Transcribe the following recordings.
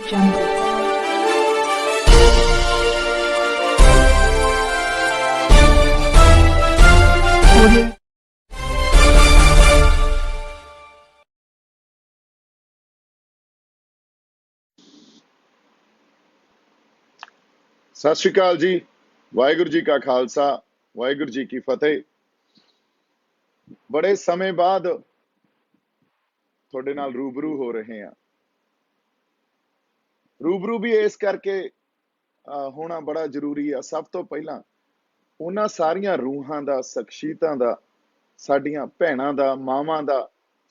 Jungle. Audio. सत श्री अकाल जी। वाहिगुरु जी का खालसा, वाहिगुरु जी की फतेह। बड़े समय बाद थोड़े नाल रूबरू हो रहे हैं। रूबरू भी इस करके होना बड़ा जरूरी है। सब तो पहला उन्हां सारियां रूहां दा, शख्सियतां दा, साडियां भैणां दा, मावां दा,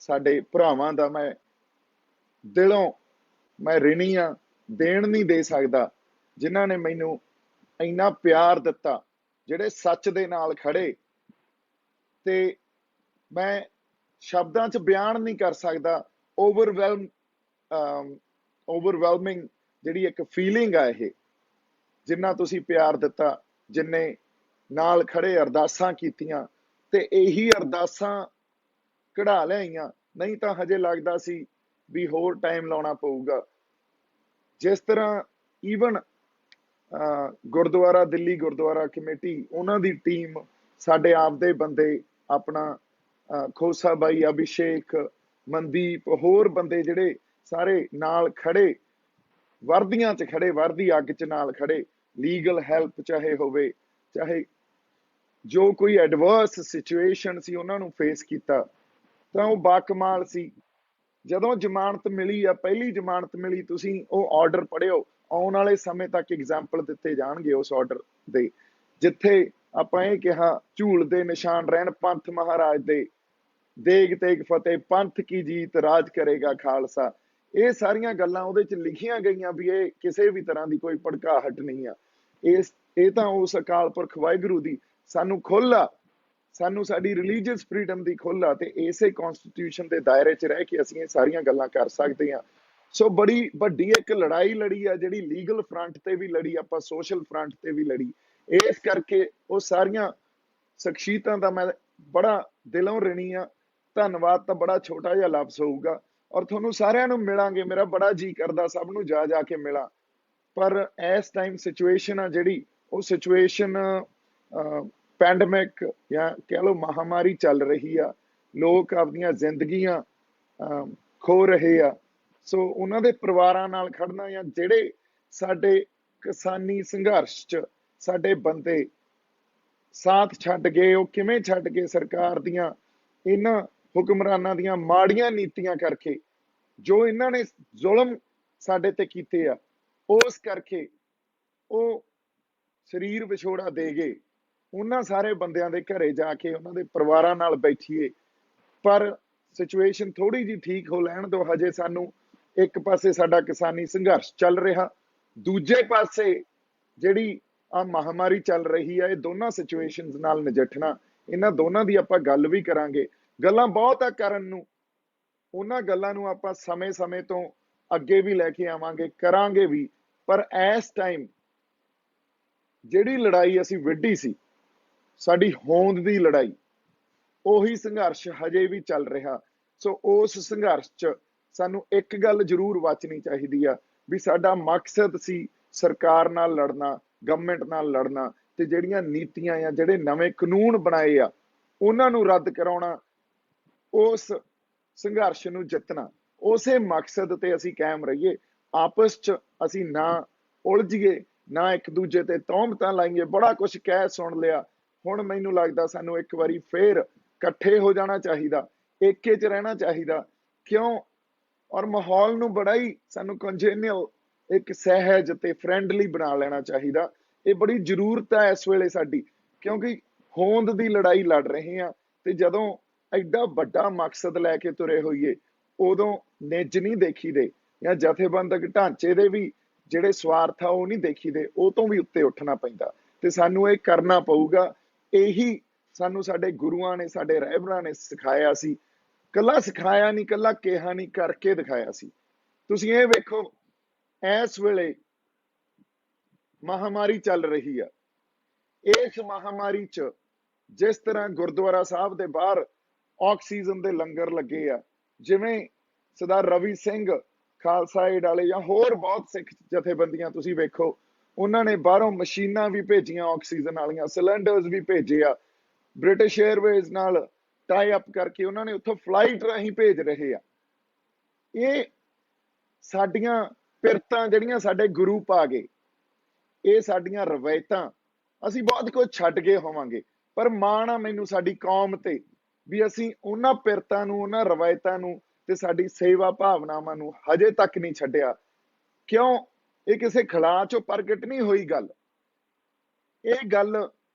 साडे भरावां दा मैं दिलों मैं ऋणी हाँ। देण नहीं दे सकदा जिन्हां ने मैनू इन्ना प्यार दिता, ਜਿਹੜੇ सच दे नाल खड़े। ते मैं शब्दां च बयान नहीं कर सकदा। ओवरवेलमिंग ਜਿਹੜੀ ਇੱਕ फीलिंग है ये, जिन्ना तुसी प्यार दिता, जिन्ने नाल खड़े अरदासां कीतियां ते यही अरदासां कढ़ा लियाईयां। नहीं तो हजे लगदा सी भी होर टाइम लाउणा पऊगा। जिस तरह ईवन गुरुद्वारा दिल्ली गुरुद्वारा कमेटी उन्हां दी टीम, साडे आप दे बंदे, अपना खोसा बाई, अभिषेक, मनदीप, होर बंदे जिहड़े सारे नाल खड़े, वर्दियां च खड़े, वर्दी अग च नाल खड़े। लीगल हैल्प चाहे होवे, चाहे जो कोई एडवर्स सिचुएशन सी उन्हां नूं फेस कीता, तां ओह बाकमाल सी। ਜਦੋਂ ਜ਼ਮਾਨਤ ਮਿਲੀ ਆ, ਪਹਿਲੀ ਜ਼ਮਾਨਤ ਮਿਲੀ, ਤੁਸੀਂ ਉਹ ਆਰਡਰ ਪੜ੍ਹਿਓ। ਆਉਣ ਵਾਲੇ ਸਮੇਂ ਤੱਕ ਐਗਜ਼ਾਮਪਲ ਦਿੱਤੇ ਜਾਣਗੇ ਉਸ ਆਰਡਰ ਦੇ, ਜਿੱਥੇ ਆਪਾਂ ਇਹ ਕਿਹਾ ਝੂਲ ਦੇ ਨਿਸ਼ਾਨ ਰਹਿਣ ਪੰਥ ਮਹਾਰਾਜ ਦੇ, ਦੇਗ ਤੇਗ ਫਤਿਹ ਪੰਥ ਕੀ ਜੀਤ, ਰਾਜ ਕਰੇਗਾ ਖਾਲਸਾ। ਇਹ ਸਾਰੀਆਂ ਗੱਲਾਂ ਉਹਦੇ ਚ ਲਿਖੀਆਂ ਗਈਆਂ ਵੀ ਇਹ ਕਿਸੇ ਵੀ ਤਰ੍ਹਾਂ ਦੀ ਕੋਈ ਭੜਕਾਹਟ ਨਹੀਂ ਆ। ਇਹ ਤਾਂ ਉਸ ਅਕਾਲ ਪੁਰਖ ਵਾਹਿਗੁਰੂ ਦੀ ਸਾਨੂੰ ਖੁੱਲ੍ਹ ਆ, ਸਾਨੂੰ ਸਾਡੀ ਰਿਲੀਜੀਅਸ ਫਰੀडम ਦੀ ਖੁੱਲ੍ਹ ਆ, ਤੇ ਇਸੇ ਕਨਸਟੀਟਿਊਸ਼ਨ ਦੇ ਦਾਇਰੇ 'ਚ ਰਹਿ ਕੇ ਅਸੀਂ ਇਹ ਸਾਰੀਆਂ ਗੱਲਾਂ ਕਰ ਸਕਦੇ ਹਾਂ। ਸੋ ਬੜੀ ਵੱਡੀ ਇੱਕ ਲੜਾਈ ਲੜੀ ਆ, ਜਿਹੜੀ ਲੀਗਲ ਫਰੰਟ ਤੇ ਵੀ ਲੜੀ, ਆਪਾਂ ਸੋਸ਼ਲ ਫਰੰਟ ਤੇ ਵੀ ਲੜੀ। ਇਸ ਕਰਕੇ ਉਹ ਸਾਰੀਆਂ ਸ਼ਖਸੀਅਤਾਂ ਦਾ ਮੈਂ ਬੜਾ ਦਿਲੋਂ ਰਿਣੀ ਆ। ਧੰਨਵਾਦ ਤਾਂ ਬੜਾ ਛੋਟਾ ਜਿਹਾ ਲਫ਼ਜ਼ ਹੋਊਗਾ। ਔਰ ਤੁਹਾਨੂੰ ਸਾਰਿਆਂ ਨੂੰ ਮਿਲਾਂਗੇ, ਮੇਰਾ ਬੜਾ ਜੀ ਕਰਦਾ ਸਭ ਨੂੰ ਜਾ ਜਾ ਕੇ ਮਿਲਾਂ। ਪਰ ਇਸ ਟਾਈਮ ਸਿਚੁਏਸ਼ਨ ਆ ਜਿਹੜੀ, ਉਹ ਸਿਚੁਏਸ਼ਨ ਪੈਂਡਮਿਕ ਜਾਂ ਕਹਿ ਲਓ ਮਹਾਮਾਰੀ ਚੱਲ ਰਹੀ ਆ। ਲੋਕ ਆਪਣੀਆਂ ਜ਼ਿੰਦਗੀਆਂ ਖੋ ਰਹੇ ਆ। ਸੋ ਉਹਨਾਂ ਦੇ ਪਰਿਵਾਰਾਂ ਨਾਲ ਖੜਨਾ, ਜਾਂ ਜਿਹੜੇ ਸਾਡੇ ਕਿਸਾਨੀ ਸੰਘਰਸ਼ 'ਚ ਸਾਡੇ ਬੰਦੇ ਸਾਥ ਛੱਡ ਗਏ, ਉਹ ਕਿਵੇਂ ਛੱਡ ਗਏ? ਸਰਕਾਰ ਦੀਆਂ ਇਹਨਾਂ ਹੁਕਮਰਾਨਾਂ ਦੀਆਂ ਮਾੜੀਆਂ ਨੀਤੀਆਂ ਕਰਕੇ, ਜੋ ਇਹਨਾਂ ਨੇ ਜ਼ੁਲਮ ਸਾਡੇ ਤੇ ਕੀਤੇ ਆ, ਉਸ ਕਰਕੇ ਉਹ ਸਰੀਰ ਵਿਛੋੜਾ ਦੇ ਗਏ। ਉਹਨਾਂ ਸਾਰੇ ਬੰਦਿਆਂ ਦੇ ਘਰੇ ਜਾ ਕੇ ਉਹਨਾਂ ਦੇ ਪਰਿਵਾਰਾਂ ਨਾਲ ਬੈਠੀਏ। ਪਰ ਸਿਚੁਏਸ਼ਨ ਥੋੜੀ ਜਿਹੀ ਠੀਕ ਹੋ ਲੈਣ ਦਿਓ। ਹਜੇ ਸਾਨੂੰ ਇੱਕ ਪਾਸੇ ਸਾਡਾ ਕਿਸਾਨੀ ਸੰਘਰਸ਼ ਚੱਲ ਰਿਹਾ, ਦੂਜੇ ਪਾਸੇ ਜਿਹੜੀ ਆ ਮਹਾਮਾਰੀ ਚੱਲ ਰਹੀ ਆ। ਇਹ ਦੋਨਾਂ ਸਿਚੁਏਸ਼ਨਸ ਨਾਲ ਨਜਿੱਠਣਾ, ਇਹਨਾਂ ਦੋਨਾਂ ਦੀ ਆਪਾਂ ਗੱਲ ਵੀ ਕਰਾਂਗੇ। ਗੱਲਾਂ ਬਹੁਤ ਆ ਕਰਨ ਨੂੰ, ਉਹਨਾਂ ਗੱਲਾਂ ਨੂੰ ਆਪਾਂ ਸਮੇਂ ਤੋਂ ਅੱਗੇ ਵੀ ਲੈ ਕੇ ਆਵਾਂਗੇ, ਕਰਾਂਗੇ ਵੀ। ਪਰ ਇਸ ਟਾਈਮ ਜਿਹੜੀ ਲੜਾਈ ਅਸੀਂ ਵਿੱਢੀ ਸੀ, ਸਾਡੀ ਹੋਂਦ ਦੀ ਲੜਾਈ, ਉਹੀ ਸੰਘਰਸ਼ ਹਜੇ ਵੀ ਚੱਲ ਰਿਹਾ। ਸੋ ਉਸ ਸੰਘਰਸ਼ 'ਚ ਸਾਨੂੰ ਇੱਕ ਗੱਲ ਜ਼ਰੂਰ ਵਾਚਣੀ ਚਾਹੀਦੀ ਆ ਵੀ ਸਾਡਾ ਮਕਸਦ ਸੀ ਸਰਕਾਰ ਨਾਲ ਲੜਨਾ, ਗਵਰਨਮੈਂਟ ਨਾਲ ਲੜਨਾ, ਤੇ ਜਿਹੜੀਆਂ ਨੀਤੀਆਂ ਆ, ਜਿਹੜੇ ਨਵੇਂ ਕਾਨੂੰਨ ਬਣਾਏ ਆ, ਉਹਨਾਂ ਨੂੰ ਰੱਦ ਕਰਾਉਣਾ, ਉਸ ਸੰਘਰਸ਼ ਨੂੰ ਜਿੱਤਣਾ। ਉਸੇ ਮਕਸਦ ਤੇ ਅਸੀਂ ਕਾਇਮ ਰਹੀਏ। ਆਪਸ 'ਚ ਅਸੀਂ ਨਾ ਉਲਝੀਏ, ਨਾ ਇੱਕ ਦੂਜੇ ਤੇ ਤੌਹਮਤਾਂ ਲਾਈਏ। ਬੜਾ ਕੁਝ ਕਹਿ ਸੁਣ ਲਿਆ, ਹੁਣ ਮੈਨੂੰ ਲੱਗਦਾ ਸਾਨੂੰ ਇੱਕ ਵਾਰੀ ਫੇਰ ਇਕੱਠੇ ਹੋ ਜਾਣਾ ਚਾਹੀਦਾ, ਏਕੇ 'ਚ ਰਹਿਣਾ ਚਾਹੀਦਾ। ਕਿਉਂ? ਔਰ ਮਾਹੌਲ ਨੂੰ ਬੜਾ ਹੀ ਸਾਨੂੰ ਕੰਜੇਨੀਅਲ, ਇੱਕ ਸਹਿਜ ਤੇ ਫਰੈਂਡਲੀ ਬਣਾ ਲੈਣਾ ਚਾਹੀਦਾ। ਇਹ ਬੜੀ ਜ਼ਰੂਰਤ ਹੈ ਇਸ ਵੇਲੇ ਸਾਡੀ, ਕਿਉਂਕਿ ਹੋਂਦ ਦੀ ਲੜਾਈ ਲੜ ਰਹੇ ਹਾਂ। ਤੇ ਜਦੋਂ ਐਡਾ ਵੱਡਾ ਮਕਸਦ ਲੈ ਕੇ ਤੁਰੇ ਹੋਈਏ, ਉਦੋਂ ਨਿੱਜ ਨਹੀਂ ਦੇਖੀਦੇ, ਜਾਂ ਜਥੇਬੰਦਕ ਢਾਂਚੇ ਦੇ ਵੀ ਜਿਹੜੇ ਸਵਾਰਥ ਆ ਉਹ ਨਹੀਂ ਦੇਖੀਦੇ, ਉਹ ਤੋਂ ਵੀ ਉੱਤੇ ਉੱਠਣਾ ਪੈਂਦਾ। ਤੇ ਸਾਨੂੰ ਇਹ ਕਰਨਾ ਪਊਗਾ। ਇਹੀ ਸਾਨੂੰ ਸਾਡੇ ਗੁਰੂਆਂ ਨੇ, ਸਾਡੇ ਰਹਿਬਰਾਂ ਨੇ ਸਿਖਾਇਆ ਸੀ। ਕੱਲਾ ਸਿਖਾਇਆ ਨਹੀਂ, ਕੱਲਾ ਕਿਹਾ ਨਹੀਂ, ਕਰਕੇ ਦਿਖਾਇਆ ਸੀ। ਤੁਸੀਂ ਇਹ ਵੇਖੋ, ਇਸ ਵੇਲੇ ਮਹਾਮਾਰੀ ਚੱਲ ਰਹੀ ਆ। ਇਸ ਮਹਾਮਾਰੀ 'ਚ ਜਿਸ ਤਰ੍ਹਾਂ ਗੁਰਦੁਆਰਾ ਸਾਹਿਬ ਦੇ ਬਾਹਰ ਆਕਸੀਜਨ ਦੇ ਲੰਗਰ ਲੱਗੇ ਆ, ਜਿਵੇਂ ਸਰਦਾਰ ਰਵੀ ਸਿੰਘ ਖਾਲਸਾ ਏਡ ਵਾਲੇ ਜਾਂ ਹੋਰ ਬਹੁਤ ਸਿੱਖ ਜਥੇਬੰਦੀਆਂ ਤੁਸੀਂ ਵੇਖੋ, ਉਹਨਾਂ ਨੇ ਬਾਹਰੋਂ ਮਸ਼ੀਨਾਂ ਵੀ ਭੇਜੀਆਂ, ਆਕਸੀਜਨ ਵਾਲੀਆਂ ਸਿਲੰਡਰਸ ਵੀ ਭੇਜੇ ਆ। ਬ੍ਰਿਟਿਸ਼ 에ਅਰਵੇਜ਼ ਨਾਲ ਟਾਈ ਅਪ ਕਰਕੇ ਉਹਨਾਂ ਨੇ ਉੱਥੋਂ ਫਲਾਈਟ ਰਾਹੀਂ ਭੇਜ ਰਹੇ ਆ। ਇਹ ਸਾਡੀਆਂ ਪਿਰਤਾਂ ਜਿਹੜੀਆਂ ਸਾਡੇ ਗੁਰੂ ਪਾ ਗਏ, ਇਹ ਸਾਡੀਆਂ ਰਵਾਇਤਾਂ, ਅਸੀਂ ਬਹੁਤ ਕੁਝ ਛੱਡ ਗਏ ਹੋਵਾਂਗੇ, ਪਰ ਮਾਣ ਆ ਮੈਨੂੰ ਸਾਡੀ ਕੌਮ ਤੇ ਵੀ ਅਸੀਂ ਉਹਨਾਂ ਪਿਰਤਾਂ ਨੂੰ, ਉਹਨਾਂ ਰਵਾਇਤਾਂ ਨੂੰ ਤੇ ਸਾਡੀ ਸੇਵਾ ਭਾਵਨਾਵਾਂ ਨੂੰ ਹਜੇ ਤੱਕ ਨਹੀਂ ਛੱਡਿਆ। ਕਿਉਂ? ਇਹ ਕਿਸੇ ਖਿਲਾਫ ਚੋਂ ਪ੍ਰਗਟ ਨਹੀਂ ਹੋਈ ਗੱਲ, ਇਹ ਗੱਲ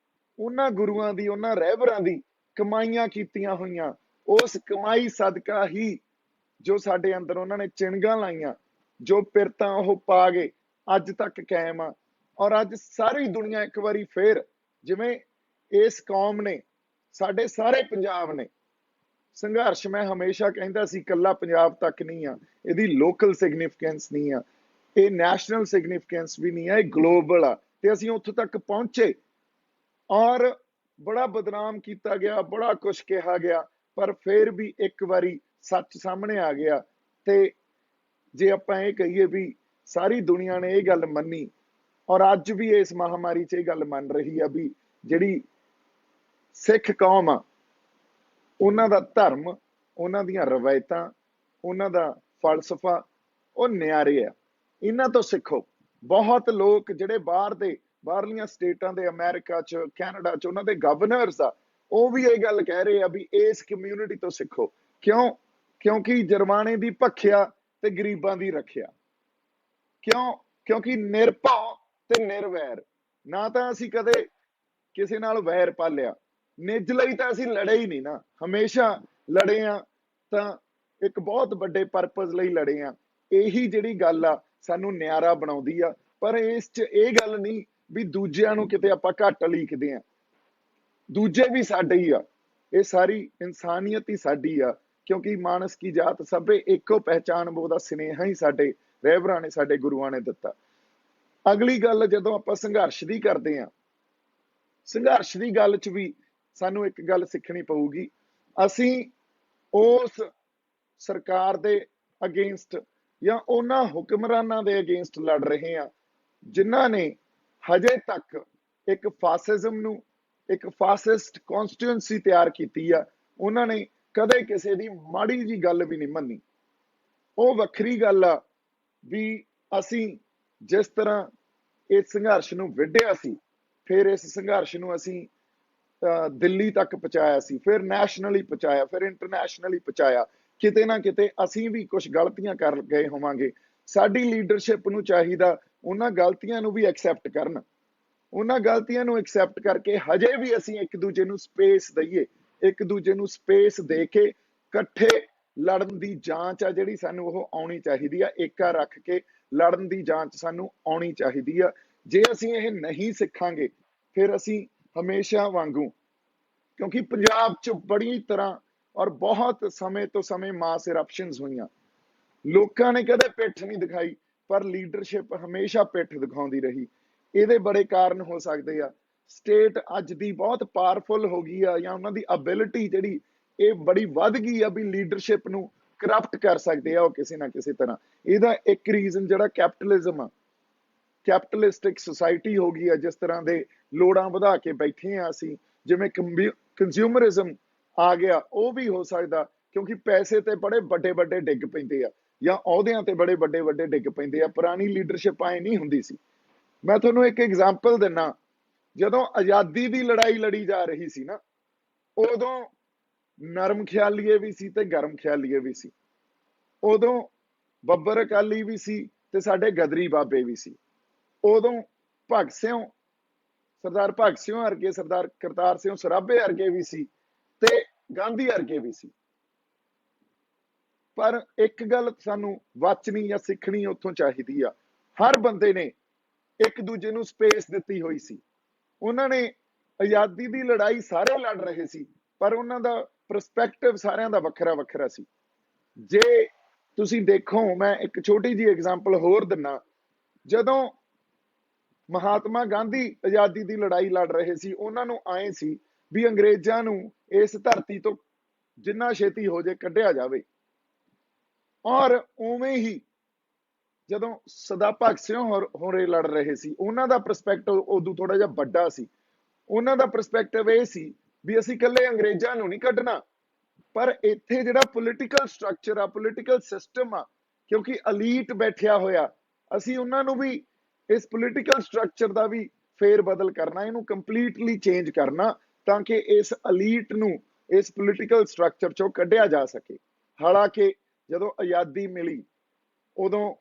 ਉਹਨਾਂ ਗੁਰੂਆਂ ਦੀ, ਉਹਨਾਂ ਰਹਿਬਰਾਂ ਦੀ ਕਮਾਈਆਂ ਕੀਤੀਆਂ ਹੋਈਆਂ, ਉਸ ਕਮਾਈ ਸਦਕਾ ਹੀ ਜੋ ਸਾਡੇ ਅੰਦਰ ਉਹਨਾਂ ਨੇ ਚਿਣਗਾਂ ਲਾਈਆਂ, ਜੋ ਪਿਰਤਾਂ ਉਹ ਪਾ ਗਏ, ਅੱਜ ਤੱਕ ਕਾਇਮ ਆ। ਔਰ ਅੱਜ ਸਾਰੀ ਦੁਨੀਆ ਇੱਕ ਵਾਰੀ ਫੇਰ, ਜਿਵੇਂ ਇਸ ਕੌਮ ਨੇ, ਸਾਡੇ ਸਾਰੇ ਪੰਜਾਬ ਨੇ ਸੰਘਰਸ਼, ਮੈਂ ਹਮੇਸ਼ਾ ਕਹਿੰਦਾ ਸੀ ਕੱਲਾ ਪੰਜਾਬ ਤੱਕ ਨਹੀਂ ਆ, ਇਹਦੀ ਲੋਕਲ ਸਿਗਨੀਫੀਕੈਂਸ ਨਹੀਂ ਆ, ਇਹ ਨੈਸ਼ਨਲ ਸਿਗਨੀਫੀਕੈਂਸ ਵੀ ਨਹੀਂ ਆ, ਇਹ ਗਲੋਬਲ ਆ। ਤੇ ਅਸੀਂ ਉੱਥੋਂ ਤੱਕ ਪਹੁੰਚੇ, ਔਰ ਬੜਾ ਬਦਨਾਮ ਕੀਤਾ ਗਿਆ, ਬੜਾ ਕੁਝ ਕਿਹਾ ਗਿਆ, ਪਰ ਫਿਰ ਵੀ ਇੱਕ ਵਾਰੀ ਸੱਚ ਸਾਹਮਣੇ ਆ ਗਿਆ। ਤੇ ਜੇ ਆਪਾਂ ਇਹ ਕਹੀਏ ਵੀ ਸਾਰੀ ਦੁਨੀਆ ਨੇ ਇਹ ਗੱਲ ਮੰਨੀ, ਔਰ ਅੱਜ ਵੀ ਇਸ ਮਹਾਮਾਰੀ 'ਚ ਇਹ ਗੱਲ ਮੰਨ ਰਹੀ ਆ ਵੀ ਜਿਹੜੀ ਸਿੱਖ ਕੌਮ ਆ, ਉਹਨਾਂ ਦਾ ਧਰਮ, ਉਹਨਾਂ ਦੀਆਂ ਰਵਾਇਤਾਂ, ਉਹਨਾਂ ਦਾ ਫਲਸਫਾ ਉਹ ਨਿਆਰੇ ਆ। ਇਹਨਾਂ ਤੋਂ ਸਿੱਖੋ। ਬਹੁਤ ਲੋਕ ਜਿਹੜੇ ਬਾਹਰਲੀਆਂ ਸਟੇਟਾਂ ਦੇ, ਅਮਰੀਕਾ 'ਚ, ਕੈਨੇਡਾ 'ਚ, ਉਹਨਾਂ ਦੇ ਗਵਰਨਰਸ ਆ, ਉਹ ਵੀ ਇਹ ਗੱਲ ਕਹਿ ਰਹੇ ਆ ਵੀ ਇਸ ਕਮਿਊਨਿਟੀ ਤੋਂ ਸਿੱਖੋ। ਕਿਉਂ? ਕਿਉਂਕਿ ਜਰਮਾਨੇ ਦੀ ਭਖਿਆ ਤੇ ਗਰੀਬਾਂ ਦੀ ਰੱਖਿਆ। ਕਿਉਂ? ਕਿਉਂਕਿ ਨਿਰਭਉ ਤੇ ਨਿਰਵੈਰ। ਨਾ ਤਾਂ ਅਸੀਂ ਕਦੇ ਕਿਸੇ ਨਾਲ ਵੈਰ ਪਾਲਿਆ, ਨਿੱਜ ਲਈ ਤਾਂ ਅਸੀਂ ਲੜੇ ਹੀ ਨਹੀਂ ਨਾ, ਹਮੇਸ਼ਾ ਲੜੇ ਆ ਤਾਂ ਇੱਕ ਬਹੁਤ ਵੱਡੇ ਪਰਪਸ ਲਈ ਲੜੇ ਆ। ਇਹੀ ਜਿਹੜੀ ਗੱਲ ਆ ਸਾਨੂੰ ਨਿਆਰਾ ਬਣਾਉਂਦੀ ਆ। ਪਰ ਇਸ 'ਚ ਇਹ ਗੱਲ ਨਹੀਂ ਵੀ ਦੂਜਿਆਂ ਨੂੰ ਕਿਤੇ ਆਪਾਂ ਘੱਟ ਲੀਕਦੇ ਆ, ਦੂਜੇ ਵੀ ਸਾਡੇ ਹੀ ਆ, ਇਹ ਸਾਰੀ ਇਨਸਾਨੀਅਤ ਹੀ ਸਾਡੀ ਆ। ਕਿਉਂਕਿ ਮਾਨਸ ਕੀ ਜਾਤ ਸਭੇ ਇੱਕੋ ਪਹਿਚਾਨ, ਬੋ ਦਾ ਸੁਨੇਹਾ ਹੀ ਸਾਡੇ ਰਹਿਬਰਾਂ ਨੇ, ਸਾਡੇ ਗੁਰੂਆਂ ਨੇ ਦਿੱਤਾ। ਅਗਲੀ ਗੱਲ, ਜਦੋਂ ਆਪਾਂ ਸੰਘਰਸ਼ ਦੀ ਕਰਦੇ ਆ, ਸੰਘਰਸ਼ ਦੀ ਗੱਲ 'ਚ ਵੀ ਸਾਨੂੰ ਇੱਕ ਗੱਲ ਸਿੱਖਣੀ ਪਊਗੀ। ਅਸੀਂ ਉਸ ਸਰਕਾਰ ਦੇ ਅਗੇਂਸਟ ਜਾਂ ਉਹਨਾਂ ਹੁਕਮਰਾਨਾਂ ਦੇ ਅਗੇਂਸਟ ਲੜ ਰਹੇ ਆ ਜਿਨ੍ਹਾਂ ਨੇ ਹਜੇ ਤੱਕ ਇੱਕ ਫਾਸਿਜ਼ਮ ਨੂੰ, ਇੱਕ ਫਾਸਿਸਟ ਕਨਸਟੀਟੂਐਂਸੀ ਤਿਆਰ ਕੀਤੀ ਆ। ਉਹਨਾਂ ਨੇ ਕਦੇ ਕਿਸੇ ਦੀ ਮਾੜੀ ਜੀ ਗੱਲ ਵੀ ਨਹੀਂ ਮੰਨੀ। ਉਹ ਵੱਖਰੀ ਗੱਲ ਆ ਵੀ ਅਸੀਂ ਜਿਸ ਤਰ੍ਹਾਂ ਇਸ ਸੰਘਰਸ਼ ਨੂੰ ਵਿੱਢਿਆ ਸੀ, ਫਿਰ ਇਸ ਸੰਘਰਸ਼ ਨੂੰ ਅਸੀਂ ਦਿੱਲੀ ਤੱਕ ਪਹੁੰਚਾਇਆ ਸੀ, ਫਿਰ ਨੈਸ਼ਨਲੀ ਪਹੁੰਚਾਇਆ, ਫਿਰ ਇੰਟਰਨੈਸ਼ਨਲੀ ਪਹੁੰਚਾਇਆ। ਕਿਤੇ ਨਾ ਕਿਤੇ ਅਸੀਂ ਵੀ ਕੁਝ ਗਲਤੀਆਂ ਕਰ ਗਏ ਹੋਵਾਂਗੇ। ਸਾਡੀ ਲੀਡਰਸ਼ਿਪ ਨੂੰ ਚਾਹੀਦਾ ਉਹਨਾਂ ਗਲਤੀਆਂ ਨੂੰ ਵੀ ਐਕਸੈਪਟ ਕਰਨ, ਉਹਨਾਂ ਗਲਤੀਆਂ ਨੂੰ ਐਕਸੈਪਟ ਕਰਕੇ ਹਜੇ ਵੀ ਅਸੀਂ ਇੱਕ ਦੂਜੇ ਨੂੰ ਸਪੇਸ ਦਈਏ, ਇੱਕ ਦੂਜੇ ਨੂੰ ਸਪੇਸ ਦੇ ਕੇ ਇਕੱਠੇ ਲੜਨ ਦੀ ਜਾਂਚ ਆ ਜਿਹੜੀ ਸਾਨੂੰ ਉਹ ਆਉਣੀ ਚਾਹੀਦੀ ਆ। ਏਕਾ ਰੱਖ ਕੇ ਲੜਨ ਦੀ ਜਾਂਚ ਸਾਨੂੰ ਆਉਣੀ ਚਾਹੀਦੀ ਆ। ਜੇ ਅਸੀਂ ਇਹ ਨਹੀਂ ਸਿੱਖਾਂਗੇ ਫਿਰ ਅਸੀਂ ਹਮੇਸ਼ਾ ਵਾਂਗੂ, ਕਿਉਂਕਿ ਪੰਜਾਬ 'ਚ ਬੜੀ ਤਰ੍ਹਾਂ ਔਰ ਬਹੁਤ ਸਮੇਂ ਤੋਂ ਸਮੇਂ ਮਾਸ ਇਰਪਸ਼ਨਸ ਹੋਈਆਂ, ਲੋਕਾਂ ਨੇ ਕਦੇ ਪਿੱਠ ਨਹੀਂ ਦਿਖਾਈ, ਪਰ ਲੀਡਰਸ਼ਿਪ ਹਮੇਸ਼ਾ ਪਿੱਠ ਦਿਖਾਉਂਦੀ ਰਹੀ। ਇਹਦੇ ਬੜੇ ਕਾਰਨ ਹੋ ਸਕਦੇ ਆ। ਸਟੇਟ ਅੱਜ ਦੀ ਬਹੁਤ ਪਾਵਰਫੁਲ ਹੋ ਗਈ ਆ, ਜਾਂ ਉਹਨਾਂ ਦੀ ਐਬਿਲਿਟੀ ਜਿਹੜੀ ਇਹ ਬੜੀ ਵੱਧ ਗਈ ਆ ਵੀ ਲੀਡਰਸ਼ਿਪ ਨੂੰ ਕਰਪਟ ਕਰ ਸਕਦੇ ਆ ਉਹ ਕਿਸੇ ਨਾ ਕਿਸੇ ਤਰ੍ਹਾਂ। ਇਹਦਾ ਇੱਕ ਰੀਜ਼ਨ ਜਿਹੜਾ ਕੈਪੀਟਲਿਜ਼ਮ ਆ, ਕੈਪੀਟਲਿਸਟਿਕ ਸੁਸਾਇਟੀ ਹੋ ਗਈ ਆ, ਜਿਸ ਤਰ੍ਹਾਂ ਦੇ ਲੋੜਾਂ ਵਧਾ ਕੇ ਬੈਠੇ ਆ ਅਸੀਂ, ਜਿਵੇਂ ਕੰਜ਼ਿਊਮਰਿਜ਼ਮ ਆ ਗਿਆ, ਉਹ ਵੀ ਹੋ ਸਕਦਾ ਕਿਉਂਕਿ ਪੈਸੇ ਤੇ ਬੜੇ ਵੱਡੇ ਵੱਡੇ ਡਿੱਗ ਪੈਂਦੇ ਆ, ਜਾਂ ਅਹੁਦਿਆਂ ਤੇ ਬੜੇ ਵੱਡੇ ਵੱਡੇ ਡਿੱਗ ਪੈਂਦੇ ਆ। ਪੁਰਾਣੀ ਲੀਡਰਸ਼ਿਪ ਆਏ ਨਹੀਂ ਹੁੰਦੀ ਸੀ। ਮੈਂ ਤੁਹਾਨੂੰ ਇੱਕ ਐਗਜ਼ਾਮਪਲ ਦਿੰਨਾ, ਜਦੋਂ ਆਜ਼ਾਦੀ ਦੀ ਲੜਾਈ ਲੜੀ ਜਾ ਰਹੀ ਸੀ ਨਾ, ਉਦੋਂ ਨਰਮ ਖਿਆਲੀਏ ਵੀ ਸੀ ਤੇ ਗਰਮ ਖਿਆਲੀਏ ਵੀ ਸੀ। ਉਦੋਂ ਬੱਬਰ ਅਕਾਲੀ ਵੀ ਸੀ ਤੇ ਸਾਡੇ ਗਦਰੀ ਬਾਬੇ ਵੀ ਸੀ। ਉਦੋਂ ਭਗਤ ਸਿੰਘ, ਸਰਦਾਰ ਭਗਤ ਸਿੰਘ ਵਰਗੇ, ਸਰਦਾਰ ਕਰਤਾਰ ਸਿੰਘ ਸਰਾਭੇ ਵਰਗੇ ਵੀ ਸੀ ਤੇ ਗਾਂਧੀ ਵਰਗੇ ਵੀ ਸੀ। ਪਰ ਇੱਕ ਗੱਲ ਸਾਨੂੰ ਵਾਚਣੀ ਜਾਂ ਸਿੱਖਣੀ ਉੱਥੋਂ ਚਾਹੀਦੀ ਆ, ਹਰ ਬੰਦੇ ਨੇ ਇੱਕ ਦੂਜੇ ਨੂੰ ਸਪੇਸ ਦਿੱਤੀ ਹੋਈ ਸੀ। ਉਹਨਾਂ ਨੇ ਆਜ਼ਾਦੀ ਦੀ ਲੜਾਈ ਸਾਰੇ ਲੜ ਰਹੇ ਸੀ, ਪਰ ਉਹਨਾਂ ਦਾ ਪਰਸਪੈਕਟਿਵ ਸਾਰਿਆਂ ਦਾ ਵੱਖਰਾ ਵੱਖਰਾ ਸੀ। ਜੇ ਤੁਸੀਂ ਦੇਖੋ, ਮੈਂ ਇੱਕ ਛੋਟੀ ਜਿਹੀ ਐਗਜ਼ਾਮਪਲ ਹੋਰ ਦਿੰਨਾ, ਜਦੋਂ ਮਹਾਤਮਾ ਗਾਂਧੀ ਆਜ਼ਾਦੀ ਦੀ ਲੜਾਈ ਲੜ ਰਹੇ ਸੀ, ਉਹਨਾਂ ਨੂੰ ਆਏ ਸੀ ਵੀ ਅੰਗਰੇਜ਼ਾਂ ਨੂੰ ਇਸ ਧਰਤੀ ਤੋਂ ਜਿੰਨਾ ਛੇਤੀ ਹੋ ਜੇ ਕੱਢਿਆ ਜਾਵੇ। ਔਰ ਉਵੇਂ ਹੀ ਜਦੋਂ ਸਦਾ ਭਗਤ ਸਿੰਘ ਹੋਰੇ ਲੜ ਰਹੇ ਸੀ, ਉਹਨਾਂ ਦਾ ਪਰਸਪੈਕਟਿਵ ਉਦੋਂ ਥੋੜਾ ਜਿਹਾ ਵੱਡਾ ਸੀ। ਉਹਨਾਂ ਦਾ ਪਰਸਪੈਕਟਿਵ ਇਹ ਸੀ ਵੀ ਅਸੀਂ ਇਕੱਲੇ ਅੰਗਰੇਜ਼ਾਂ ਨੂੰ ਨਹੀਂ ਕੱਢਣਾ, ਪਰ ਇੱਥੇ ਜਿਹੜਾ ਪੋਲੀਟੀਕਲ ਸਟਰਕਚਰ ਆ, ਪੋਲੀਟੀਕਲ ਸਿਸਟਮ ਆ, ਕਿਉਂਕਿ ਅਲੀਟ ਬੈਠਿਆ ਹੋਇਆ, ਅਸੀਂ ਉਹਨਾਂ ਨੂੰ ਵੀ ਇਸ ਪੋਲੀਟੀਕਲ ਸਟਰਕਚਰ ਦਾ ਵੀ ਫੇਰ ਬਦਲ ਕਰਨਾ, ਇਹਨੂੰ ਕੰਪਲੀਟਲੀ ਚੇਂਜ ਕਰਨਾ, ਤਾਂ ਕਿ ਇਸ ਅਲੀਟ ਨੂੰ ਇਸ ਪੋਲੀਟੀਕਲ ਸਟਰਕਚਰ ਚੋਂ ਕੱਢਿਆ ਜਾ ਸਕੇ। ਹਾਲਾਂਕਿ ਜਦੋਂ ਆਜ਼ਾਦੀ ਮਿਲੀ ਉਦੋਂ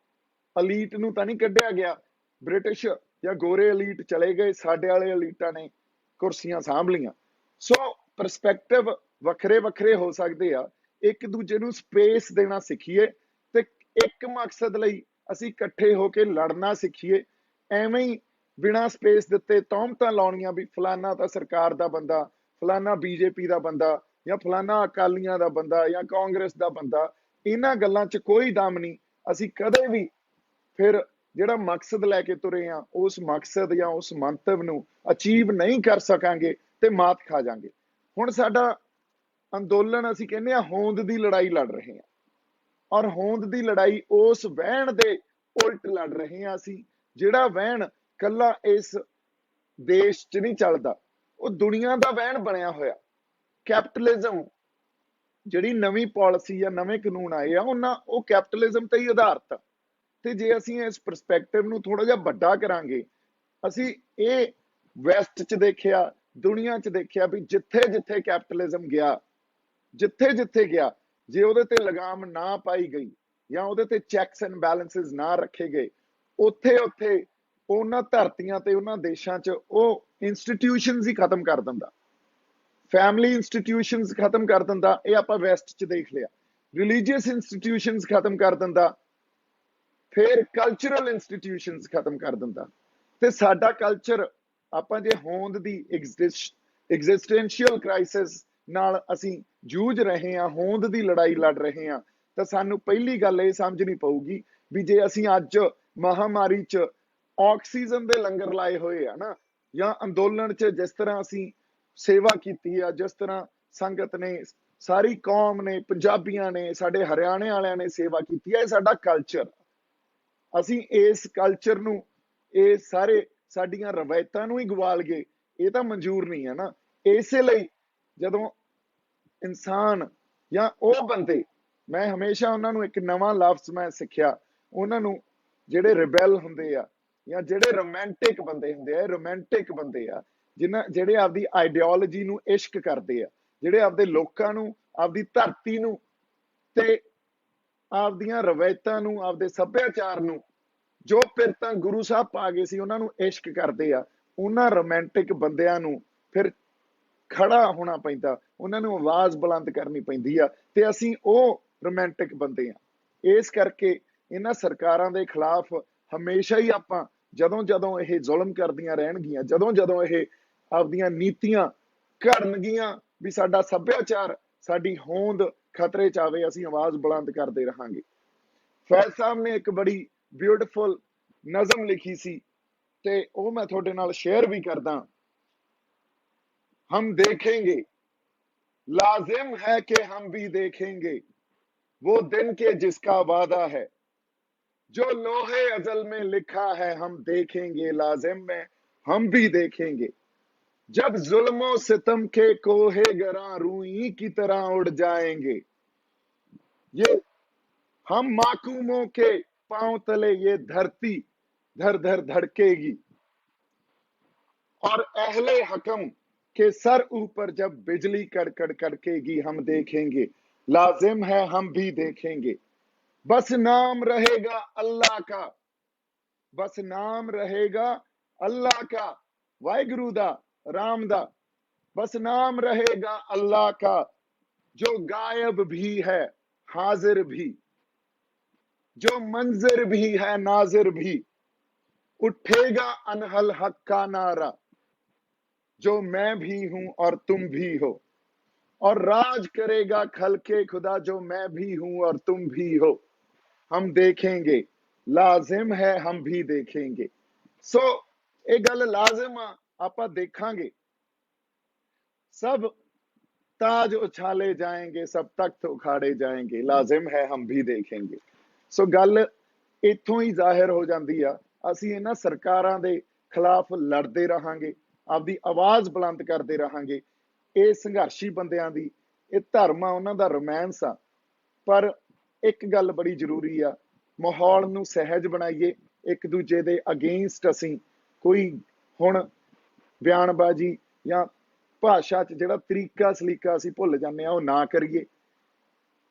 ਅਲੀਟ ਨੂੰ ਤਾਂ ਨਹੀਂ ਕੱਢਿਆ ਗਿਆ, ਬ੍ਰਿਟਿਸ਼ ਜਾਂ ਗੋਰੇ ਅਲੀਟ ਚਲੇ ਗਏ, ਸਾਡੇ ਵਾਲੇ ਅਲੀਟਾਂ ਨੇ ਕੁਰਸੀਆਂ ਸਾਂਭ ਲੀਆਂ। ਸੋ ਪਰਸਪੈਕਟਿਵ ਵੱਖਰੇ ਵੱਖਰੇ ਹੋ ਸਕਦੇ ਆ, ਇੱਕ ਦੂਜੇ ਨੂੰ ਸਪੇਸ ਦੇਣਾ ਸਿੱਖੀਏ ਤੇ ਇੱਕ ਮਕਸਦ ਲਈ ਅਸੀਂ ਇਕੱਠੇ ਹੋ ਕੇ ਲੜਨਾ ਸਿੱਖੀਏ। ਐਵੇਂ ਹੀ ਬਿਨਾਂ ਸਪੇਸ ਦਿੱਤੇ ਤੌਹਮਤਾਂ ਲਾਉਣੀਆਂ ਵੀ ਫਲਾਨਾ ਤਾਂ ਸਰਕਾਰ ਦਾ ਬੰਦਾ, ਫਲਾਨਾ ਬੀਜੇਪੀ ਦਾ ਬੰਦਾ, ਜਾਂ ਫਲਾਨਾ ਅਕਾਲੀਆਂ ਦਾ ਬੰਦਾ, ਜਾਂ ਕਾਂਗਰਸ ਦਾ ਬੰਦਾ, ਇਹਨਾਂ ਗੱਲਾਂ 'ਚ ਕੋਈ ਦਮ ਨਹੀਂ। ਅਸੀਂ ਕਦੇ ਵੀ ਫਿਰ ਜਿਹੜਾ ਮਕਸਦ ਲੈ ਕੇ ਤੁਰੇ ਆ, ਉਸ ਮਕਸਦ ਜਾਂ ਉਸ ਮੰਤਵ ਨੂੰ ਅਚੀਵ ਨਹੀਂ ਕਰ ਸਕਾਂਗੇ ਤੇ ਮਾਤ ਖਾ ਜਾਾਂਗੇ। ਹੁਣ ਸਾਡਾ ਅੰਦੋਲਨ, ਅਸੀਂ ਕਹਿੰਦੇ ਆ ਹੋਂਦ ਦੀ ਲੜਾਈ ਲੜ ਰਹੇ ਹਾਂ, ਔਰ ਹੋਂਦ ਦੀ ਲੜਾਈ ਉਸ ਵਹਿਣ ਦੇ ਉਲਟ ਲੜ ਰਹੇ ਹਾਂ ਅਸੀਂ, ਜਿਹੜਾ ਵਹਿਣ ਕੱਲਾ ਇਸ ਦੇਸ਼ 'ਚ ਨਹੀਂ ਚੱਲਦਾ, ਉਹ ਦੁਨੀਆ ਦਾ ਵਹਿਣ ਬਣਿਆ ਹੋਇਆ। ਕੈਪੀਟਲਿਜ਼ਮ, ਜਿਹੜੀ ਨਵੀਂ ਪਾਲਿਸੀ ਜਾਂ ਨਵੇਂ ਕਾਨੂੰਨ ਆਏ ਆ, ਉਹ ਕੈਪੀਟਲਿਜ਼ਮ ਤੇ ਹੀ ਆਧਾਰਿਤ ਆ। ਤੇ ਜੇ ਅਸੀਂ ਇਸ ਪਰਸਪੈਕਟਿਵ ਨੂੰ ਥੋੜਾ ਜਿਹਾ ਵੱਡਾ ਕਰਾਂਗੇ, ਅਸੀਂ ਇਹ ਵੈਸਟ 'ਚ ਦੇਖਿਆ, ਦੁਨੀਆ 'ਚ ਦੇਖਿਆ ਵੀ ਜਿੱਥੇ ਜਿੱਥੇ ਕੈਪੀਟਲਿਜ਼ਮ ਗਿਆ, ਜਿੱਥੇ ਜਿੱਥੇ ਗਿਆ, ਜੇ ਉਹਦੇ ਤੇ ਲਗਾਮ ਨਾ ਪਾਈ ਗਈ ਜਾਂ ਉਹਦੇ ਤੇ ਚੈਕਸ ਐਂਡ ਬੈਲੈਂਸਿਸ ਨਾ ਰੱਖੇ ਗਏ, ਉੱਥੇ ਉੱਥੇ ਉਹਨਾਂ ਧਰਤੀਆਂ ਤੇ ਉਹਨਾਂ ਦੇਸ਼ਾਂ 'ਚ ਉਹ ਇੰਸਟੀਟਿਊਸ਼ਨਸ ਹੀ ਖਤਮ ਕਰ ਦਿੰਦਾ। ਫੈਮਿਲੀ ਇੰਸਟੀਟਿਊਸ਼ਨਸ ਖਤਮ ਕਰ ਦਿੰਦਾ, ਇਹ ਆਪਾਂ ਵੈਸਟ 'ਚ ਦੇਖ ਲਿਆ। ਰਿਲੀਜੀਅਸ ਇੰਸਟੀਟਿਊਸ਼ਨਸ ਖਤਮ ਕਰ ਦਿੰਦਾ, ਫਿਰ ਕਲਚਰਲ ਇੰਸਟੀਟਿਊਸ਼ਨਸ ਖਤਮ ਕਰ ਦਿੰਦਾ। ਤੇ ਸਾਡਾ ਕਲਚਰ, ਆਪਾਂ ਜੇ ਹੋਂਦ ਦੀ ਐਗਜ਼ਿਸਟੈਂਸ਼ੀਅਲ ਕ੍ਰਾਈਸਿਸ ਨਾਲ ਅਸੀਂ ਜੂਝ ਰਹੇ ਹਾਂ, ਹੋਂਦ ਦੀ ਲੜਾਈ ਲੜ ਰਹੇ ਹਾਂ, ਤਾਂ ਸਾਨੂੰ ਪਹਿਲੀ ਗੱਲ ਇਹ ਸਮਝਣੀ ਪਊਗੀ ਵੀ ਜੇ ਅਸੀਂ ਅੱਜ ਮਹਾਮਾਰੀ 'ਚ ਆਕਸੀਜਨ ਦੇ ਲੰਗਰ ਲਾਏ ਹੋਏ ਆ ਨਾ, ਜਾਂ ਅੰਦੋਲਨ 'ਚ ਜਿਸ ਤਰ੍ਹਾਂ ਅਸੀਂ ਸੇਵਾ ਕੀਤੀ ਆ, ਜਿਸ ਤਰ੍ਹਾਂ ਸੰਗਤ ਨੇ, ਸਾਰੀ ਕੌਮ ਨੇ, ਪੰਜਾਬੀਆਂ ਨੇ, ਸਾਡੇ ਹਰਿਆਣੇ ਵਾਲਿਆਂ ਨੇ ਸੇਵਾ ਕੀਤੀ ਹੈ, ਇਹ ਸਾਡਾ ਕਲਚਰ। ਅਸੀਂ ਇਸ ਕਲਚਰ ਨੂੰ, ਇਹ ਸਾਰੇ ਸਾਡੀਆਂ ਰਵਾਇਤਾਂ ਨੂੰ ਹੀ ਗਵਾਲ ਗਏ, ਇਹ ਤਾਂ ਮਨਜ਼ੂਰ ਨਹੀਂ ਹੈ ਨਾ। ਇਸੇ ਲਈ ਜਦੋਂ ਇਨਸਾਨ ਜਾਂ ਉਹ ਬੰਦੇ, ਮੈਂ ਹਮੇਸ਼ਾ ਉਹਨਾਂ ਨੂੰ ਇੱਕ ਨਵਾਂ ਲਫ਼ਜ਼ ਮੈਂ ਸਿੱਖਿਆ, ਉਹਨਾਂ ਨੂੰ ਜਿਹੜੇ ਰਿਬੈਲ ਹੁੰਦੇ ਆ ਜਾਂ ਜਿਹੜੇ ਰੋਮਾਂਟਿਕ ਬੰਦੇ ਹੁੰਦੇ ਆ, ਰੋਮਾਂਟਿਕ ਬੰਦੇ ਆ ਜਿਹੜੇ ਆਪਦੀ ਆਈਡੀਓਲੋਜੀ ਨੂੰ ਇਸ਼ਕ ਕਰਦੇ ਆ, ਜਿਹੜੇ ਆਪਦੇ ਲੋਕਾਂ ਨੂੰ, ਆਪਦੀ ਧਰਤੀ ਨੂੰ ਤੇ ਆਪਦੀਆਂ ਰਵਾਇਤਾਂ ਨੂੰ, ਆਪਦੇ ਸੱਭਿਆਚਾਰ ਨੂੰ, ਜੋ ਫਿਰ ਤਾਂ ਗੁਰੂ ਸਾਹਿਬ ਪਾ ਗਏ ਸੀ, ਉਹਨਾਂ ਨੂੰ ਇਸ਼ਕ ਕਰਦੇ ਆ। ਉਹਨਾਂ ਰੋਮਾਂਟਿਕ ਬੰਦਿਆਂ ਨੂੰ ਫਿਰ ਖੜਾ ਹੋਣਾ ਪੈਂਦਾ, ਉਹਨਾਂ ਨੂੰ ਆਵਾਜ਼ ਬੁਲੰਦ ਕਰਨੀ ਪੈਂਦੀ ਆ, ਤੇ ਅਸੀਂ ਉਹ ਰੋਮਾਂਟਿਕ ਬੰਦੇ ਆ। ਇਸ ਕਰਕੇ ਇਹਨਾਂ ਸਰਕਾਰਾਂ ਦੇ ਖਿਲਾਫ ਹਮੇਸ਼ਾ ਹੀ ਆਪਾਂ, ਜਦੋਂ ਜਦੋਂ ਇਹ ਜ਼ੁਲਮ ਕਰਦੀਆਂ ਰਹਿਣਗੀਆਂ, ਜਦੋਂ ਜਦੋਂ ਇਹ ਆਪਦੀਆਂ ਨੀਤੀਆਂ ਘੜਨਗੀਆਂ ਵੀ ਸਾਡਾ ਸੱਭਿਆਚਾਰ, ਸਾਡੀ ਹੋਂਦ ਖਤਰੇ 'ਚ ਆਵੇ, ਅਸੀਂ ਆਵਾਜ਼ ਬੁਲੰਦ ਕਰਦੇ ਰਹਾਂਗੇ। ਫੈਜ਼ ਸਾਹਿਬ ਨੇ ਇੱਕ ਬੜੀ ਬਿਊਟੀਫੁਲ ਨਜ਼ਮ ਲਿਖੀ ਸੀ, ਤੇ ਉਹ ਮੈਂ ਤੁਹਾਡੇ ਨਾਲ ਸ਼ੇਅਰ ਵੀ ਕਰਦਾ। हम देखेंगे, लाजिम है कि हम भी देखेंगे वो दिन के जिसका वादा है, जो लोहे अजल में लिखा है हम देखेंगे, लाजिम में हम भी देखेंगे। जब जुल्मों सितम के कोहे गरा रूई की तरह उड़ जाएंगे, ये हम माकूमों के पांव तले ये धरती धर धर धड़केगी, और अहले हकम के सर ऊपर जब बिजली कड़कड़ कड़केगी, हम देखेंगे, लाजिम है हम भी देखेंगे। बस नाम रहेगा अल्लाह का, बस नाम रहेगा अल्लाह का, वाहिगुरु दा, राम दा, बस नाम रहेगा अल्लाह का, जो गायब भी है हाजिर भी, जो मंजिर भी है नाजिर भी, उठेगा अनहल हक का नारा, जो मैं भी हूं और तुम भी हो, और राज करेगा खलके खुदा, जो मैं भी हूं और तुम भी हो, हम देखेंगे, लाजिम है हम भी देखेंगे। सो एक गल लाजिम आप देखांगे, सब ताज उछाले जाएंगे, सब तख्त उखाड़े जाएंगे, लाजिम है हम भी देखेंगे। सो गल ਇੱਥੋਂ ਹੀ ਜ਼ਾਹਿਰ ਹੋ ਜਾਂਦੀ ਆ। ਅਸੀਂ ਇਹਨਾਂ ਸਰਕਾਰਾਂ ਦੇ ਖਿਲਾਫ ਲੜਦੇ ਰਹਾਂਗੇ, ਆਪਦੀ ਆਵਾਜ਼ ਬੁਲੰਦ ਕਰਦੇ ਰਹਾਂਗੇ। ਇਹ ਸੰਘਰਸ਼ੀ ਬੰਦਿਆਂ ਦੀ ਇਹ ਧਰਮ ਆ, ਉਹਨਾਂ ਦਾ ਰੋਮਾਂਸ ਆ। ਪਰ ਇੱਕ ਗੱਲ ਬੜੀ ਜ਼ਰੂਰੀ ਆ, ਮਾਹੌਲ ਨੂੰ ਸਹਿਜ ਬਣਾਈਏ। ਇੱਕ ਦੂਜੇ ਦੇ ਅਗੇਂਸਟ ਅਸੀਂ ਕੋਈ ਹੁਣ ਬਿਆਨਬਾਜ਼ੀ ਜਾਂ ਭਾਸ਼ਾ 'ਚ ਜਿਹੜਾ ਤਰੀਕਾ ਸਲੀਕਾ ਅਸੀਂ ਭੁੱਲ ਜਾਂਦੇ ਆ, ਉਹ ਨਾ ਕਰੀਏ।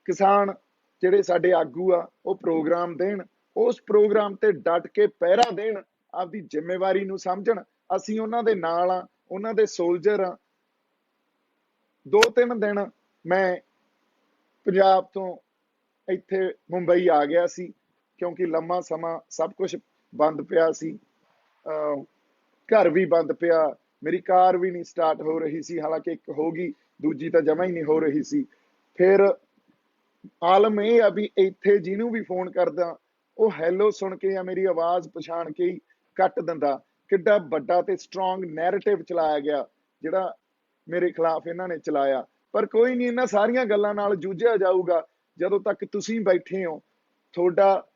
ਕਿਸਾਨ ਜਿਹੜੇ ਸਾਡੇ ਆਗੂ ਆ, ਉਹ ਪ੍ਰੋਗਰਾਮ ਦੇਣ, ਉਸ ਪ੍ਰੋਗਰਾਮ ਤੇ ਡਟ ਕੇ ਪਹਿਰਾ ਦੇਣ, ਆਪਦੀ ਜ਼ਿੰਮੇਵਾਰੀ ਨੂੰ ਸਮਝਣ। ਅਸੀਂ ਉਹਨਾਂ ਦੇ ਨਾਲ ਆ, ਉਹਨਾਂ ਦੇ ਸੋਲਜਰ ਆ। 2-3 ਦਿਨ ਮੈਂ ਪੰਜਾਬ ਤੋਂ ਇੱਥੇ ਮੁੰਬਈ ਆ ਗਿਆ ਸੀ, ਕਿਉਂਕਿ ਲੰਮਾ ਸਮਾਂ ਸਭ ਕੁਝ ਬੰਦ ਪਿਆ ਸੀ। ਘਰ ਵੀ ਬੰਦ ਪਿਆ, ਮੇਰੀ ਕਾਰ ਵੀ ਨਹੀਂ ਸਟਾਰਟ ਹੋ ਰਹੀ ਸੀ, ਹਾਲਾਂਕਿ ਇੱਕ ਹੋ ਗਈ, ਦੂਜੀ ਤਾਂ ਜਮਾ ਹੀ ਨਹੀਂ ਹੋ ਰਹੀ ਸੀ। ਫਿਰ ਆਲਮ ਇਹ ਆ ਵੀ ਇੱਥੇ ਜਿਹਨੂੰ ਵੀ ਫੋਨ ਕਰਦਾ, ਉਹ ਹੈਲੋ ਸੁਣ ਕੇ ਜਾਂ ਮੇਰੀ ਆਵਾਜ਼ ਪਛਾਣ ਕੇ ਹੀ ਕੱਟ ਦਿੰਦਾ। ਕਿੱਡਾ ਵੱਡਾ ਤੇ ਸਟਰੋਂਗ ਨੈਰੇਟਿਵ ਚਲਾਇਆ ਗਿਆ, ਜਿਹੜਾ ਮੇਰੇ ਖਿਲਾਫ ਇਹਨਾਂ ਨੇ ਚਲਾਇਆ। ਪਰ ਕੋਈ ਨਹੀਂ, ਇਹਨਾਂ ਸਾਰੀਆਂ ਗੱਲਾਂ ਨਾਲ ਜੂਝਿਆ ਜਾਊਗਾ ਜਦੋਂ ਤੱਕ ਤੁਸੀਂ ਬੈਠੇ ਹੋ। ਤੁਹਾਡਾ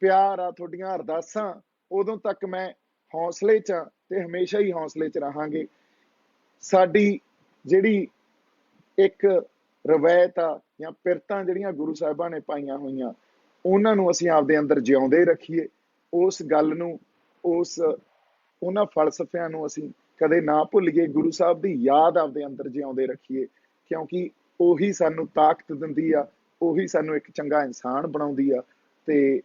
ਪਿਆਰ ਆ, ਤੁਹਾਡੀਆਂ ਅਰਦਾਸਾਂ, ਉਦੋਂ ਤੱਕ ਮੈਂ ਹੌਸਲੇ 'ਚ ਆ ਤੇ ਹਮੇਸ਼ਾ ਹੀ ਹੌਸਲੇ 'ਚ ਰਹਾਂਗੇ। ਸਾਡੀ ਜਿਹੜੀ ਇੱਕ ਰਵਾਇਤ ਆ ਜਾਂ ਪਿਰਤਾਂ ਜਿਹੜੀਆਂ ਗੁਰੂ ਸਾਹਿਬਾਂ ਨੇ ਪਾਈਆਂ ਹੋਈਆਂ, ਉਹਨਾਂ ਨੂੰ ਅਸੀਂ ਆਪਦੇ ਅੰਦਰ ਜਿਉਂਦੇ ਰੱਖੀਏ। ਉਸ ਗੱਲ ਨੂੰ, ਉਹਨਾਂ ਫਲਸਫਿਆਂ ਨੂੰ ਅਸੀਂ ਕਦੇ ਨਾ ਭੁੱਲੀਏ। ਗੁਰੂ ਸਾਹਿਬ ਦੀ ਯਾਦ ਆਪਦੇ ਅੰਦਰ ਜਿਉਂਦੇ ਰੱਖੀਏ, ਕਿਉਂਕਿ ਉਹੀ ਸਾਨੂੰ ਤਾਕਤ ਦਿੰਦੀ ਆ, ਉਹੀ ਸਾਨੂੰ ਇੱਕ ਚੰਗਾ ਇਨਸਾਨ ਬਣਾਉਂਦੀ ਆ। ਤੇ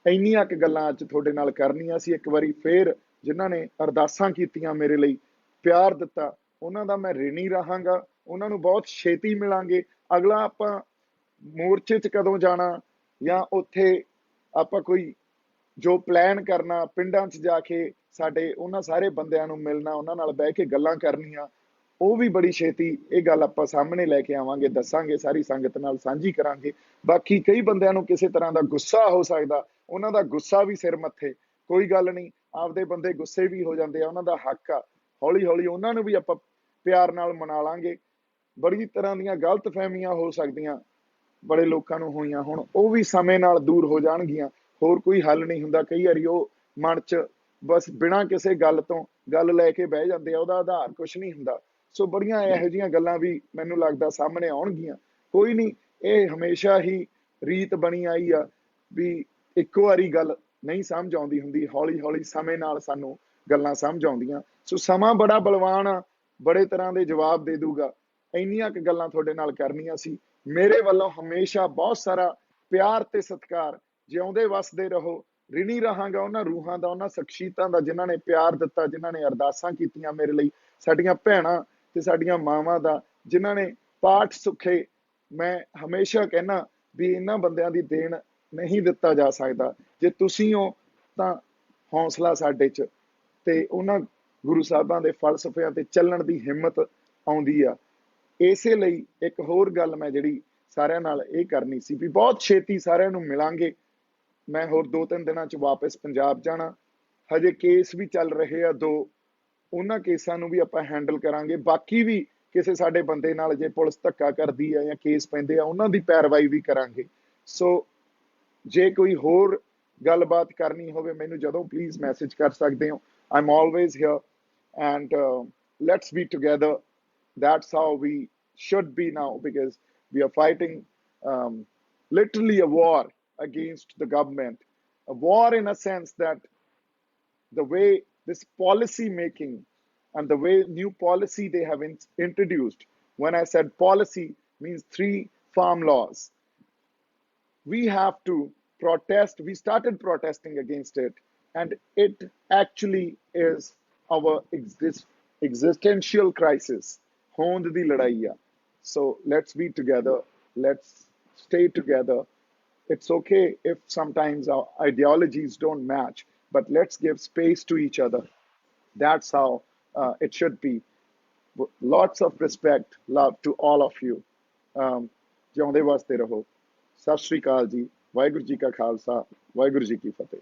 ਇੰਨੀਆਂ ਕੁ ਗੱਲਾਂ ਅੱਜ ਤੁਹਾਡੇ ਨਾਲ ਕਰਨੀਆਂ ਸੀ। ਇੱਕ ਵਾਰੀ ਫੇਰ ਜਿਨ੍ਹਾਂ ਨੇ ਅਰਦਾਸਾਂ ਕੀਤੀਆਂ ਮੇਰੇ ਲਈ, ਪਿਆਰ ਦਿੱਤਾ, ਉਹਨਾਂ ਦਾ ਮੈਂ ਰਿਣੀ ਰਹਾਂਗਾ। ਉਹਨਾਂ ਨੂੰ ਬਹੁਤ ਛੇਤੀ ਮਿਲਾਂਗੇ। ਅਗਲਾ ਆਪਾਂ ਮੋਰਚੇ 'ਚ ਕਦੋਂ ਜਾਣਾ ਜਾਂ ਉੱਥੇ ਆਪਾਂ ਕੋਈ ਜੋ ਪਲਾਨ ਕਰਨਾ, ਪਿੰਡਾਂ 'ਚ ਜਾ ਕੇ ਸਾਡੇ ਉਹਨਾਂ ਸਾਰੇ ਬੰਦਿਆਂ ਨੂੰ ਮਿਲਣਾ, ਉਹਨਾਂ ਨਾਲ ਬਹਿ ਕੇ ਗੱਲਾਂ ਕਰਨੀਆਂ, ਉਹ ਵੀ ਬੜੀ ਛੇਤੀ ਇਹ ਗੱਲ ਆਪਾਂ ਸਾਹਮਣੇ ਲੈ ਕੇ ਆਵਾਂਗੇ, ਦੱਸਾਂਗੇ, ਸਾਰੀ ਸੰਗਤ ਨਾਲ ਸਾਂਝੀ ਕਰਾਂਗੇ। ਬਾਕੀ ਕਈ ਬੰਦਿਆਂ ਨੂੰ ਕਿਸੇ ਤਰ੍ਹਾਂ ਦਾ ਗੁੱਸਾ ਹੋ ਸਕਦਾ, ਉਹਨਾਂ ਦਾ ਗੁੱਸਾ ਵੀ ਸਿਰ ਮੱਥੇ, ਕੋਈ ਗੱਲ ਨਹੀਂ। ਆਪਦੇ ਬੰਦੇ ਗੁੱਸੇ ਵੀ ਹੋ ਜਾਂਦੇ ਆ, ਉਹਨਾਂ ਦਾ ਹੱਕ ਆ। ਹੌਲੀ ਹੌਲੀ ਉਹਨਾਂ ਨੂੰ ਵੀ ਆਪਾਂ ਪਿਆਰ ਨਾਲ ਮਨਾ ਲਾਂਗੇ। ਬੜੀ ਤਰ੍ਹਾਂ ਦੀਆਂ ਗਲਤ ਫਹਿਮੀਆਂ ਹੋ ਸਕਦੀਆਂ, ਬੜੇ ਲੋਕਾਂ ਨੂੰ ਹੋਈਆਂ, ਹੁਣ ਉਹ ਵੀ ਸਮੇਂ ਨਾਲ ਦੂਰ ਹੋ ਜਾਣਗੀਆਂ। ਹੋਰ ਕੋਈ ਹੱਲ ਨਹੀਂ ਹੁੰਦਾ। ਕਈ ਵਾਰੀ ਉਹ ਮਨ 'ਚ ਬਸ ਬਿਨਾਂ ਕਿਸੇ ਗੱਲ ਤੋਂ ਗੱਲ ਲੈ ਕੇ ਬਹਿ ਜਾਂਦੇ ਆ, ਉਹਦਾ ਆਧਾਰ ਕੁਛ ਨਹੀਂ ਹੁੰਦਾ। ਸੋ ਬੜੀਆਂ ਇਹੋ ਜਿਹੀਆਂ ਗੱਲਾਂ ਵੀ ਮੈਨੂੰ ਲੱਗਦਾ ਸਾਹਮਣੇ ਆਉਣਗੀਆਂ। ਕੋਈ ਨਹੀਂ, ਇਹ ਹਮੇਸ਼ਾ ਹੀ ਰੀਤ ਬਣੀ ਆਈ ਆ ਵੀ ਇੱਕੋ ਵਾਰੀ ਗੱਲ ਨਹੀਂ ਸਮਝ ਆਉਂਦੀ ਹੁੰਦੀ, ਹੌਲੀ ਹੌਲੀ ਸਮੇਂ ਨਾਲ ਸਾਨੂੰ ਗੱਲਾਂ ਸਮਝ ਆਉਂਦੀਆਂ। ਸੋ ਸਮਾਂ ਬੜਾ ਬਲਵਾਨ ਆ, ਬੜੇ ਤਰ੍ਹਾਂ ਦੇ ਜਵਾਬ ਦੇ ਦੂਗਾ। ਇੰਨੀਆਂ ਕੁ ਗੱਲਾਂ ਤੁਹਾਡੇ ਨਾਲ ਕਰਨੀਆਂ ਸੀ। ਮੇਰੇ ਵੱਲੋਂ ਹਮੇਸ਼ਾ ਬਹੁਤ ਸਾਰਾ ਪਿਆਰ ਤੇ ਸਤਿਕਾਰ। ਜਿਉਂਦੇ ਵਸਦੇ ਰਹੋ। ਰਿਣੀ ਰਹਾਂਗਾ ਉਹਨਾਂ ਰੂਹਾਂ ਦਾ, ਉਹਨਾਂ ਸ਼ਖਸੀਅਤਾਂ ਦਾ ਜਿਨ੍ਹਾਂ ਨੇ ਪਿਆਰ ਦਿੱਤਾ, ਜਿਨ੍ਹਾਂ ਨੇ ਅਰਦਾਸਾਂ ਕੀਤੀਆਂ ਮੇਰੇ ਲਈ, ਸਾਡੀਆਂ ਭੈਣਾਂ ਤੇ ਸਾਡੀਆਂ ਮਾਵਾਂ ਦਾ, ਜਿਨ੍ਹਾਂ ਨੇ ਪਾਠ ਸੁੱਖੇ। ਮੈਂ ਹਮੇਸ਼ਾ ਕਹਿਣਾ ਵੀ ਇਹਨਾਂ ਬੰਦਿਆਂ ਦੀ ਦੇਣ ਨਹੀਂ ਦਿੱਤਾ ਜਾ ਸਕਦਾ। ਜੇ ਤੁਸੀਂ ਹੋ ਤਾਂ ਹੌਸਲਾ ਸਾਡੇ 'ਚ, ਤੇ ਉਹਨਾਂ ਗੁਰੂ ਸਾਹਿਬਾਂ ਦੇ ਫਲਸਫਿਆਂ ਤੇ ਚੱਲਣ ਦੀ ਹਿੰਮਤ ਆਉਂਦੀ ਆ। ਇਸੇ ਲਈ ਇੱਕ ਹੋਰ ਗੱਲ ਮੈਂ ਜਿਹੜੀ ਸਾਰਿਆਂ ਨਾਲ ਇਹ ਕਰਨੀ ਸੀ ਵੀ ਬਹੁਤ ਛੇਤੀ ਸਾਰਿਆਂ ਨੂੰ ਮਿਲਾਂਗੇ। ਮੈਂ ਹੋਰ 2-3 ਦਿਨਾਂ 'ਚ ਵਾਪਸ ਪੰਜਾਬ ਜਾਣਾ। ਹਜੇ ਕੇਸ ਵੀ ਚੱਲ ਰਹੇ ਆ 2, ਉਹਨਾਂ ਕੇਸਾਂ ਨੂੰ ਵੀ ਆਪਾਂ ਹੈਂਡਲ ਕਰਾਂਗੇ। ਬਾਕੀ ਵੀ ਕਿਸੇ ਸਾਡੇ ਬੰਦੇ ਨਾਲ ਜੇ ਪੁਲਿਸ ਧੱਕਾ ਕਰਦੀ ਆ ਜਾਂ ਕੇਸ ਪੈਂਦੇ ਆ, ਉਹਨਾਂ ਦੀ ਪੈਰਵਾਈ ਵੀ ਕਰਾਂਗੇ। ਸੋ ਜੇ ਕੋਈ ਹੋਰ ਗੱਲਬਾਤ ਕਰਨੀ ਹੋਵੇ, ਮੈਨੂੰ ਜਦੋਂ ਪਲੀਜ਼ ਮੈਸੇਜ ਕਰ ਸਕਦੇ ਹੋ। I'm always here, and let's be together. That's how we should be now, because we are fighting literally a war against the government. A war in a sense that the way this policy making and the way new policy they have introduced. When I said policy, means 3 farm laws. We have to protest. We started protesting against it, and it actually is our existential crisis. Hond di ladai hai. So let's be together. Let's stay together. It's okay if sometimes our ideologies don't match, but let's give space to each other. That's how it should be. Lots of respect, love to all of you. ਜਿਉਂਦੇ ਵਾਸਤੇ ਰਹੋ। ਸਤਿ ਸ਼੍ਰੀ ਅਕਾਲ ਜੀ। ਵਾਹਿਗੁਰੂ ਜੀ ਕਾ ਖਾਲਸਾ, ਵਾਹਿਗੁਰੂ ਜੀ ਕੀ ਫਤਿਹ।